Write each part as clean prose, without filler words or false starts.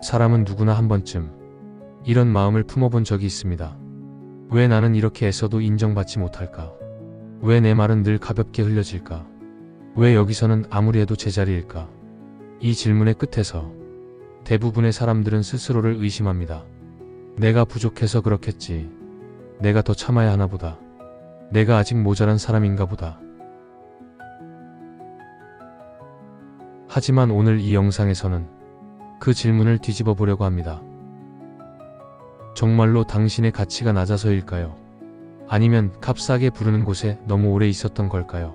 사람은 누구나 한 번쯤 이런 마음을 품어본 적이 있습니다. 왜 나는 이렇게 애써도 인정받지 못할까? 왜 내 말은 늘 가볍게 흘려질까? 왜 여기서는 아무리 해도 제자리일까? 이 질문의 끝에서 대부분의 사람들은 스스로를 의심합니다. 내가 부족해서 그렇겠지. 내가 더 참아야 하나 보다. 내가 아직 모자란 사람인가 보다. 하지만 오늘 이 영상에서는 그 질문을 뒤집어 보려고 합니다. 정말로 당신의 가치가 낮아서일까요? 아니면 값싸게 부르는 곳에 너무 오래 있었던 걸까요?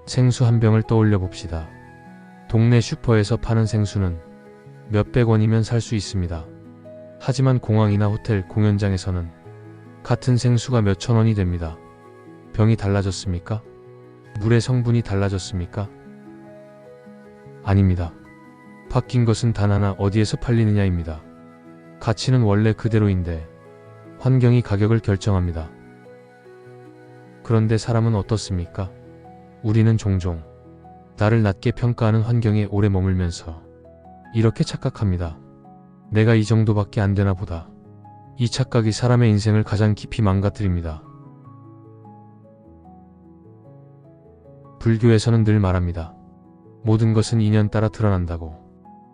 생수 한 병을 떠올려 봅시다. 동네 슈퍼에서 파는 생수는 몇백 원이면 살 수 있습니다. 하지만 공항이나 호텔 공연장에서는 같은 생수가 몇천 원이 됩니다. 병이 달라졌습니까? 물의 성분이 달라졌습니까? 아닙니다. 바뀐 것은 단 하나, 어디에서 팔리느냐입니다. 가치는 원래 그대로인데 환경이 가격을 결정합니다. 그런데 사람은 어떻습니까? 우리는 종종 나를 낮게 평가하는 환경에 오래 머물면서 이렇게 착각합니다. 내가 이 정도밖에 안 되나 보다. 이 착각이 사람의 인생을 가장 깊이 망가뜨립니다. 불교에서는 늘 말합니다. 모든 것은 인연 따라 드러난다고.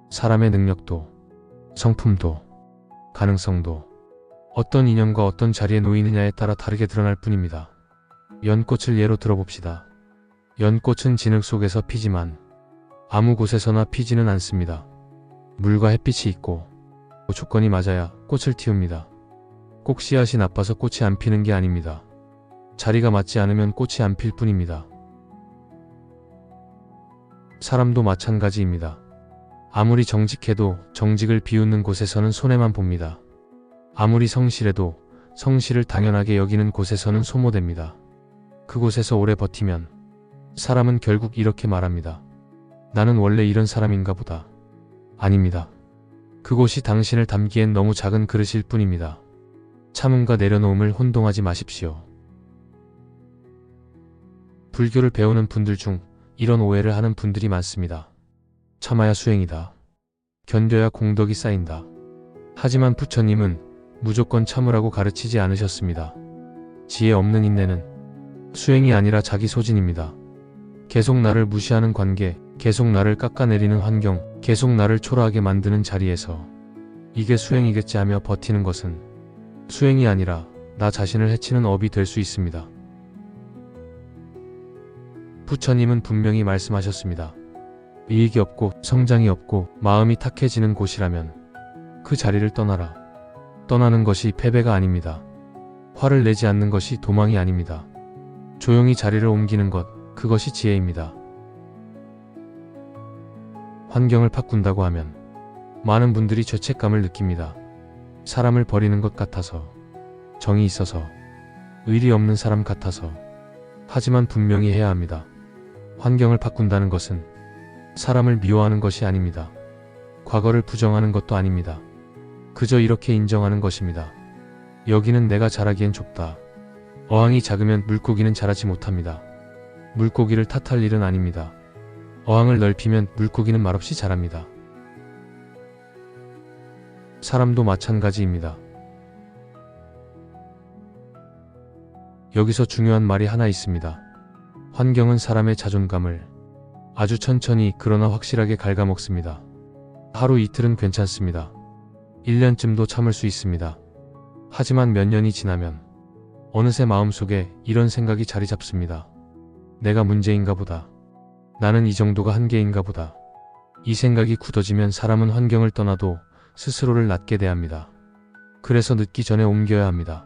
사람의 능력도, 성품도, 가능성도 어떤 인연과 어떤 자리에 놓이느냐에 따라 다르게 드러날 뿐입니다. 연꽃을 예로 들어봅시다. 연꽃은 진흙 속에서 피지만 아무 곳에서나 피지는 않습니다. 물과 햇빛이 있고 조건이 맞아야 꽃을 틔웁니다. 꼭 씨앗이 나빠서 꽃이 안 피는 게 아닙니다. 자리가 맞지 않으면 꽃이 안 필 뿐입니다. 사람도 마찬가지입니다. 아무리 정직해도 정직을 비웃는 곳에서는 손해만 봅니다. 아무리 성실해도 성실을 당연하게 여기는 곳에서는 소모됩니다. 그곳에서 오래 버티면 사람은 결국 이렇게 말합니다. 나는 원래 이런 사람인가 보다. 아닙니다. 그곳이 당신을 담기엔 너무 작은 그릇일 뿐입니다. 참음과 내려놓음을 혼동하지 마십시오. 불교를 배우는 분들 중 이런 오해를 하는 분들이 많습니다. 참아야 수행이다. 견뎌야 공덕이 쌓인다. 하지만 부처님은 무조건 참으라고 가르치지 않으셨습니다. 지혜 없는 인내는 수행이 아니라 자기 소진입니다. 계속 나를 무시하는 관계, 계속 나를 깎아내리는 환경, 계속 나를 초라하게 만드는 자리에서 이게 수행이겠지 하며 버티는 것은 수행이 아니라 나 자신을 해치는 업이 될 수 있습니다. 부처님은 분명히 말씀하셨습니다. 이익이 없고 성장이 없고 마음이 탁해지는 곳이라면 그 자리를 떠나라. 떠나는 것이 패배가 아닙니다. 화를 내지 않는 것이 도망이 아닙니다. 조용히 자리를 옮기는 것, 그것이 지혜입니다. 환경을 바꾼다고 하면 많은 분들이 죄책감을 느낍니다. 사람을 버리는 것 같아서, 정이 있어서, 의리 없는 사람 같아서. 하지만 분명히 해야 합니다. 환경을 바꾼다는 것은 사람을 미워하는 것이 아닙니다. 과거를 부정하는 것도 아닙니다. 그저 이렇게 인정하는 것입니다. 여기는 내가 자라기엔 좁다. 어항이 작으면 물고기는 자라지 못합니다. 물고기를 탓할 일은 아닙니다. 어항을 넓히면 물고기는 말없이 자랍니다. 사람도 마찬가지입니다. 여기서 중요한 말이 하나 있습니다. 환경은 사람의 자존감을 아주 천천히 그러나 확실하게 갉아먹습니다. 하루 이틀은 괜찮습니다. 1년쯤도 참을 수 있습니다. 하지만 몇 년이 지나면 어느새 마음속에 이런 생각이 자리 잡습니다. 내가 문제인가 보다. 나는 이 정도가 한계인가 보다. 이 생각이 굳어지면 사람은 환경을 떠나도 스스로를 낮게 대합니다. 그래서 늦기 전에 옮겨야 합니다.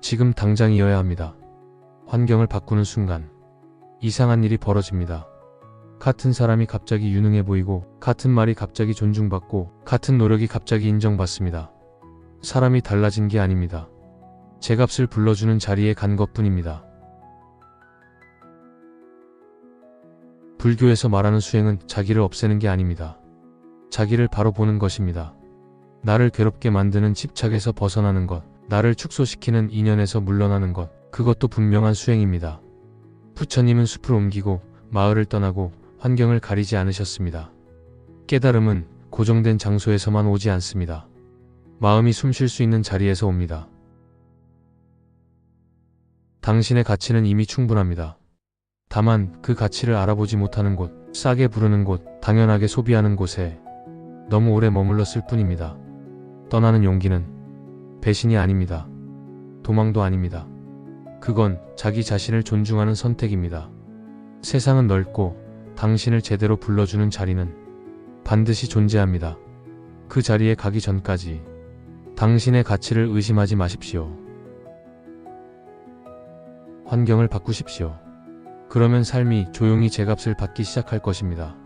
지금 당장이어야 합니다. 환경을 바꾸는 순간 이상한 일이 벌어집니다. 같은 사람이 갑자기 유능해 보이고, 같은 말이 갑자기 존중받고, 같은 노력이 갑자기 인정받습니다. 사람이 달라진 게 아닙니다. 제값을 불러주는 자리에 간 것뿐입니다. 불교에서 말하는 수행은 자기를 없애는 게 아닙니다. 자기를 바로 보는 것입니다. 나를 괴롭게 만드는 집착에서 벗어나는 것, 나를 축소시키는 인연에서 물러나는 것, 그것도 분명한 수행입니다. 부처님은 숲을 옮기고 마을을 떠나고 환경을 가리지 않으셨습니다. 깨달음은 고정된 장소에서만 오지 않습니다. 마음이 숨 쉴 수 있는 자리에서 옵니다. 당신의 가치는 이미 충분합니다. 다만 그 가치를 알아보지 못하는 곳, 싸게 부르는 곳, 당연하게 소비하는 곳에 너무 오래 머물렀을 뿐입니다. 떠나는 용기는 배신이 아닙니다. 도망도 아닙니다. 그건 자기 자신을 존중하는 선택입니다. 세상은 넓고 당신을 제대로 불러주는 자리는 반드시 존재합니다. 그 자리에 가기 전까지 당신의 가치를 의심하지 마십시오. 환경을 바꾸십시오. 그러면 삶이 조용히 제값을 받기 시작할 것입니다.